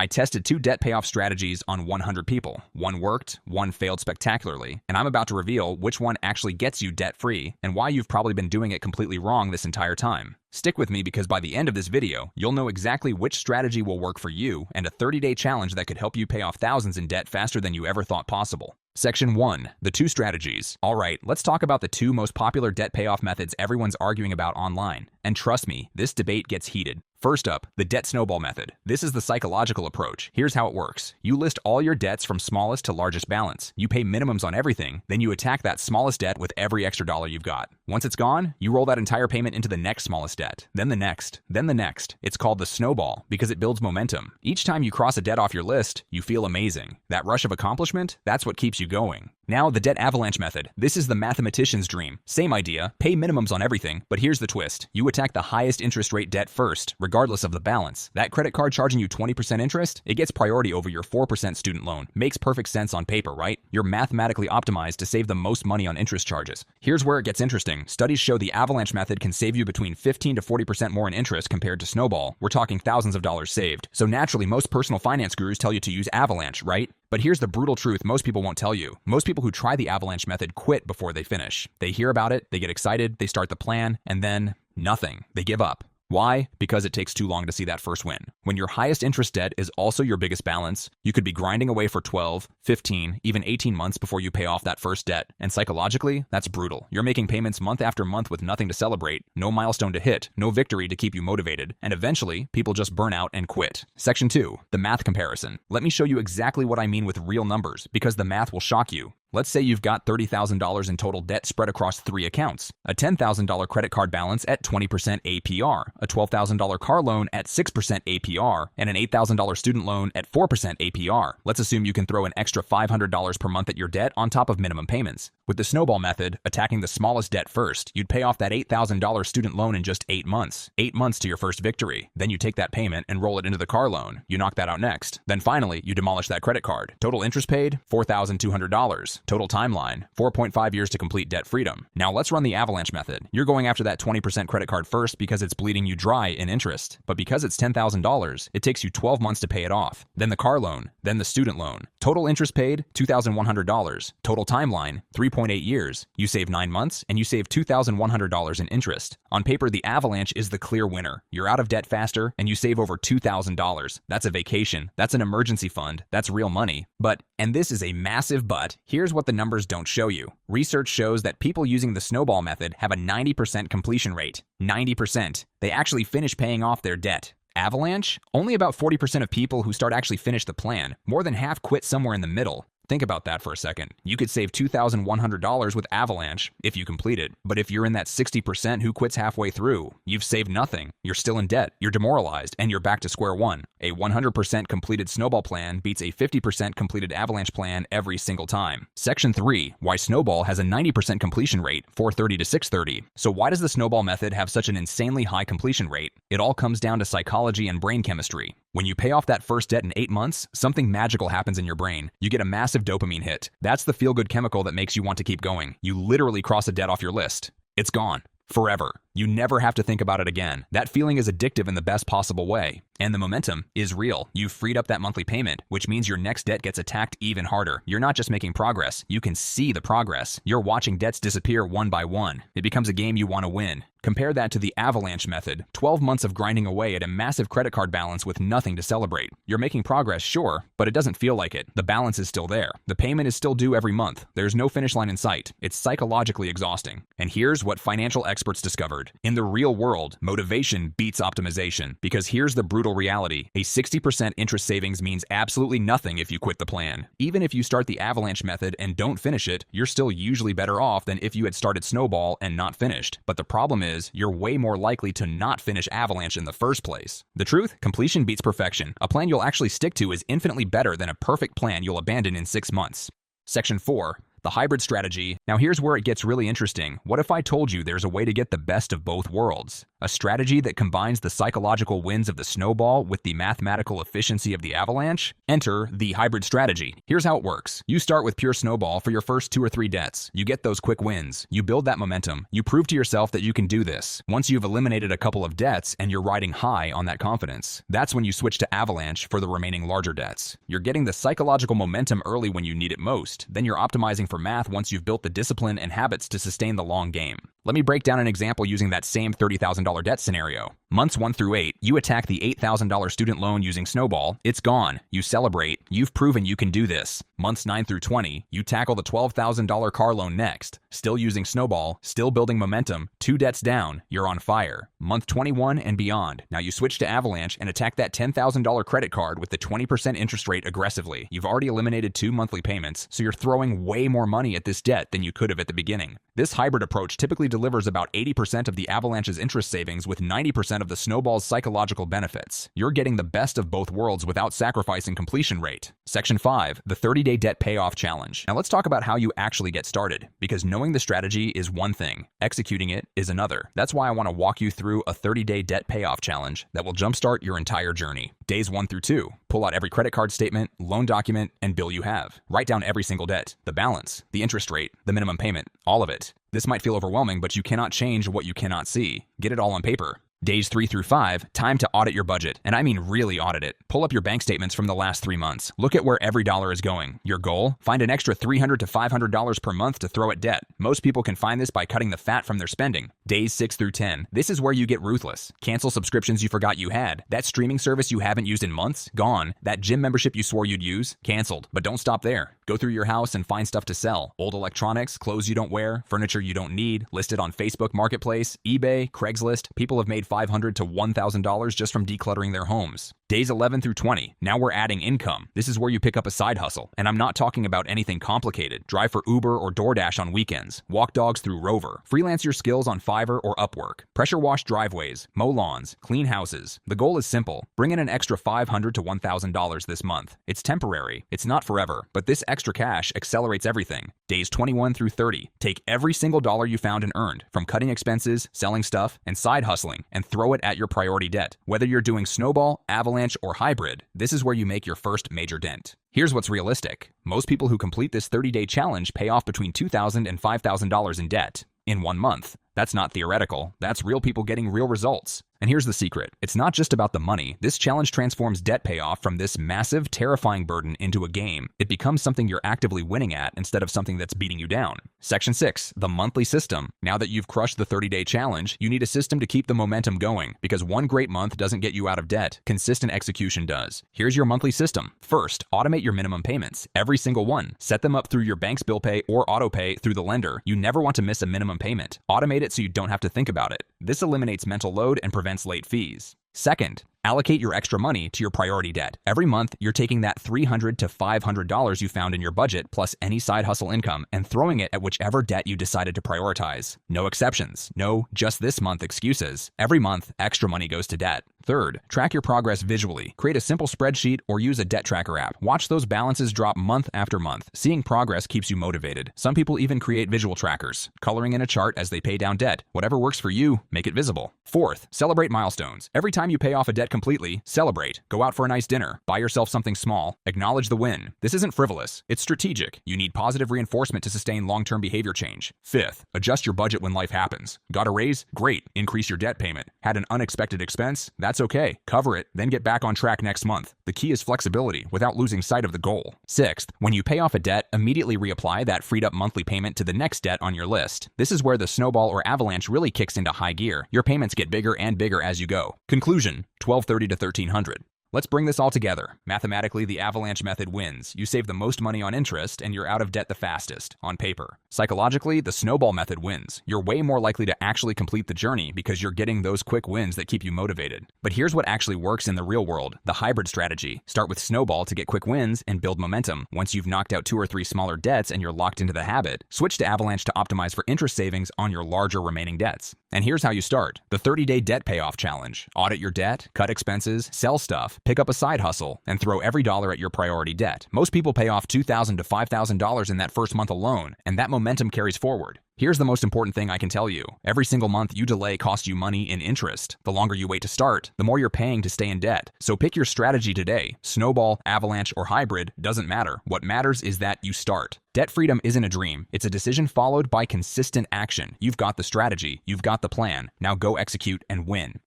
I tested 2 debt payoff strategies on 100 people. One worked, one failed spectacularly, and I'm about to reveal which one actually gets you debt-free and why you've probably been doing it completely wrong this entire time. Stick with me because by the end of this video, you'll know exactly which strategy will work for you and a 30-day challenge that could help you pay off thousands in debt faster than you ever thought possible. Section 1. The 2 strategies. Alright, let's talk about the 2 most popular debt payoff methods everyone's arguing about online. And trust me, this debate gets heated. First up, the debt snowball method. This is the psychological approach. Here's how it works. You list all your debts from smallest to largest balance. You pay minimums on everything, then you attack that smallest debt with every extra dollar you've got. Once it's gone, you roll that entire payment into the next smallest debt, then the next, then the next. It's called the snowball because it builds momentum. Each time you cross a debt off your list, you feel amazing. That rush of accomplishment, that's what keeps you going. Now, the debt avalanche method. This is the mathematician's dream. Same idea, pay minimums on everything, but here's the twist. You attack the highest interest rate debt first, regardless of the balance. That credit card charging you 20% interest, it gets priority over your 4% student loan. Makes perfect sense on paper, right? You're mathematically optimized to save the most money on interest charges. Here's where it gets interesting. Studies show the avalanche method can save you between 15 to 40% more in interest compared to snowball. We're talking thousands of dollars saved. So naturally, most personal finance gurus tell you to use avalanche, right? But here's the brutal truth most people won't tell you. Most people who try the avalanche method quit before they finish. They hear about it, they get excited, they start the plan, and then nothing. They give up. Why? Because it takes too long to see that first win. When your highest interest debt is also your biggest balance, you could be grinding away for 12, 15, even 18 months before you pay off that first debt. And psychologically, that's brutal. You're making payments month after month with nothing to celebrate, no milestone to hit, no victory to keep you motivated, and eventually, people just burn out and quit. Section 2. The math comparison. Let me show you exactly what I mean with real numbers, because the math will shock you. Let's say you've got $30,000 in total debt spread across 3 accounts, a $10,000 credit card balance at 20% APR, a $12,000 car loan at 6% APR, and an $8,000 student loan at 4% APR. Let's assume you can throw an extra $500 per month at your debt on top of minimum payments. With the snowball method, attacking the smallest debt first, you'd pay off that $8,000 student loan in just 8 months. 8 months to your first victory. Then you take that payment and roll it into the car loan. You knock that out next. Then finally, you demolish that credit card. Total interest paid, $4,200. Total timeline, 4.5 years to complete debt freedom. Now let's run the avalanche method. You're going after that 20% credit card first because it's bleeding you dry in interest. But because it's $10,000, it takes you 12 months to pay it off. Then the car loan, then the student loan. Total interest paid, $2,100. Total timeline, 3.8 years. You save 9 months and you save $2,100 in interest. On paper, the avalanche is the clear winner. You're out of debt faster and you save over $2,000. That's a vacation. That's an emergency fund. That's real money. But, and this is a massive but, here's what the numbers don't show you. Research shows that people using the snowball method have a 90% completion rate. 90%. They actually finish paying off their debt. Avalanche? Only about 40% of people who start actually finish the plan. More than half quit somewhere in the middle. Think about that for a second. You could save $2,100 with avalanche if you complete it. But if you're in that 60% who quits halfway through, you've saved nothing. You're still in debt, you're demoralized, and you're back to square one. A 100% completed snowball plan beats a 50% completed avalanche plan every single time. Section 3. Why snowball has a 90% completion rate, 430 to 630. So why does the snowball method have such an insanely high completion rate? It all comes down to psychology and brain chemistry. When you pay off that first debt in 8 months, something magical happens in your brain. You get a massive dopamine hit. That's the feel-good chemical that makes you want to keep going. You literally cross a debt off your list. It's gone. Forever. You never have to think about it again. That feeling is addictive in the best possible way. And the momentum is real. You've freed up that monthly payment, which means your next debt gets attacked even harder. You're not just making progress, you can see the progress. You're watching debts disappear one by one. It becomes a game you want to win. Compare that to the avalanche method. 12 months of grinding away at a massive credit card balance with nothing to celebrate. You're making progress, sure, but it doesn't feel like it. The balance is still there. The payment is still due every month. There's no finish line in sight. It's psychologically exhausting. And here's what financial experts discovered. In the real world, motivation beats optimization. Because here's the brutal reality. A 60% interest savings means absolutely nothing if you quit the plan. Even if you start the avalanche method and don't finish it, you're still usually better off than if you had started snowball and not finished. But the problem is, you're way more likely to not finish avalanche in the first place. The truth? Completion beats perfection. A plan you'll actually stick to is infinitely better than a perfect plan you'll abandon in 6 months. Section 4. The hybrid strategy. Now here's where it gets really interesting. What if I told you there's a way to get the best of both worlds? A strategy that combines the psychological wins of the snowball with the mathematical efficiency of the avalanche? Enter the hybrid strategy. Here's how it works. You start with pure snowball for your first 2 or 3 debts. You get those quick wins. You build that momentum. You prove to yourself that you can do this. Once you've eliminated a couple of debts and you're riding high on that confidence, that's when you switch to avalanche for the remaining larger debts. You're getting the psychological momentum early when you need it most. Then you're optimizing for math once you've built the discipline and habits to sustain the long game. Let me break down an example using that same $30,000 debt scenario. Months 1 through 8, you attack the $8,000 student loan using snowball. It's gone. You celebrate. You've proven you can do this. Months 9 through 20, you tackle the $12,000 car loan next. Still using snowball, still building momentum, 2 debts down, you're on fire. Month 21 and beyond, now you switch to avalanche and attack that $10,000 credit card with the 20% interest rate aggressively. You've already eliminated 2 monthly payments, so you're throwing way more money at this debt than you could have at the beginning. This hybrid approach typically delivers about 80% of the avalanche's interest savings with 90% of the snowball's psychological benefits. You're getting the best of both worlds without sacrificing completion rate. Section 5, the 30-day debt payoff challenge. Now let's talk about how you actually get started, because knowing the strategy is one thing, executing it is another. That's why I want to walk you through a 30-day debt payoff challenge that will jumpstart your entire journey. Days 1 through 2, pull out every credit card statement, loan document, and bill you have. Write down every single debt, the balance, the interest rate, the minimum payment, all of it. This might feel overwhelming, but you cannot change what you cannot see. Get it all on paper. Days 3 through 5, time to audit your budget. And I mean really audit it. Pull up your bank statements from the last 3 months. Look at where every dollar is going. Your goal? Find an extra $300 to $500 per month to throw at debt. Most people can find this by cutting the fat from their spending. Days 6 through 10, this is where you get ruthless. Cancel subscriptions you forgot you had. That streaming service you haven't used in months? Gone. That gym membership you swore you'd use? Canceled. But don't stop there. Go through your house and find stuff to sell. Old electronics, clothes you don't wear, furniture you don't need, listed on Facebook Marketplace, eBay, Craigslist. People have made $500 to $1,000 just from decluttering their homes. Days 11 through 20, now we're adding income. This is where you pick up a side hustle. And I'm not talking about anything complicated. Drive for Uber or DoorDash on weekends. Walk dogs through Rover. Freelance your skills on Fiverr or Upwork. Pressure wash driveways. Mow lawns. Clean houses. The goal is simple. Bring in an extra $500 to $1,000 this month. It's temporary. It's not forever. But this extra cash accelerates everything. Days 21 through 30, take every single dollar you found and earned, from cutting expenses, selling stuff, and side hustling, and throw it at your priority debt. Whether you're doing snowball, avalanche, or hybrid, this is where you make your first major dent. Here's what's realistic. Most people who complete this 30-day challenge pay off between $2,000 and $5,000 in debt in 1 month. That's not theoretical. That's real people getting real results. And here's the secret. It's not just about the money. This challenge transforms debt payoff from this massive, terrifying burden into a game. It becomes something you're actively winning at instead of something that's beating you down. Section 6, the monthly system. Now that you've crushed the 30-day challenge, you need a system to keep the momentum going, because one great month doesn't get you out of debt. Consistent execution does. Here's your monthly system. First, automate your minimum payments. Every single one. Set them up through your bank's bill pay or auto pay through the lender. You never want to miss a minimum payment. Automate it so you don't have to think about it. This eliminates mental load and prevents late fees. Second, allocate your extra money to your priority debt. Every month, you're taking that $300 to $500 you found in your budget plus any side hustle income and throwing it at whichever debt you decided to prioritize. No exceptions. No just this month excuses. Every month, extra money goes to debt. Third, track your progress visually. Create a simple spreadsheet or use a debt tracker app. Watch those balances drop month after month. Seeing progress keeps you motivated. Some people even create visual trackers, coloring in a chart as they pay down debt. Whatever works for you, make it visible. Fourth, celebrate milestones. Every time you pay off a debt completely, celebrate. Go out for a nice dinner. Buy yourself something small. Acknowledge the win. This isn't frivolous. It's strategic. You need positive reinforcement to sustain long-term behavior change. Fifth, adjust your budget when life happens. Got a raise? Great. Increase your debt payment. Had an unexpected expense? That's okay. Cover it, then get back on track next month. The key is flexibility without losing sight of the goal. Sixth, when you pay off a debt, immediately reapply that freed up monthly payment to the next debt on your list. This is where the snowball or avalanche really kicks into high gear. Your payments get bigger and bigger as you go. Conclusion, $1,230 to $1,300. Let's bring this all together. Mathematically, the avalanche method wins. You save the most money on interest and you're out of debt the fastest, on paper. Psychologically, the snowball method wins. You're way more likely to actually complete the journey because you're getting those quick wins that keep you motivated. But here's what actually works in the real world, the hybrid strategy. Start with snowball to get quick wins and build momentum. Once you've knocked out 2 or 3 smaller debts and you're locked into the habit, switch to avalanche to optimize for interest savings on your larger remaining debts. And here's how you start. The 30-day debt payoff challenge. Audit your debt, cut expenses, sell stuff, pick up a side hustle, and throw every dollar at your priority debt. Most people pay off $2,000 to $5,000 in that first month alone, and that momentum carries forward. Here's the most important thing I can tell you. Every single month you delay costs you money in interest. The longer you wait to start, the more you're paying to stay in debt. So pick your strategy today. Snowball, avalanche, or hybrid doesn't matter. What matters is that you start. Debt freedom isn't a dream. It's a decision followed by consistent action. You've got the strategy. You've got the plan. Now go execute and win.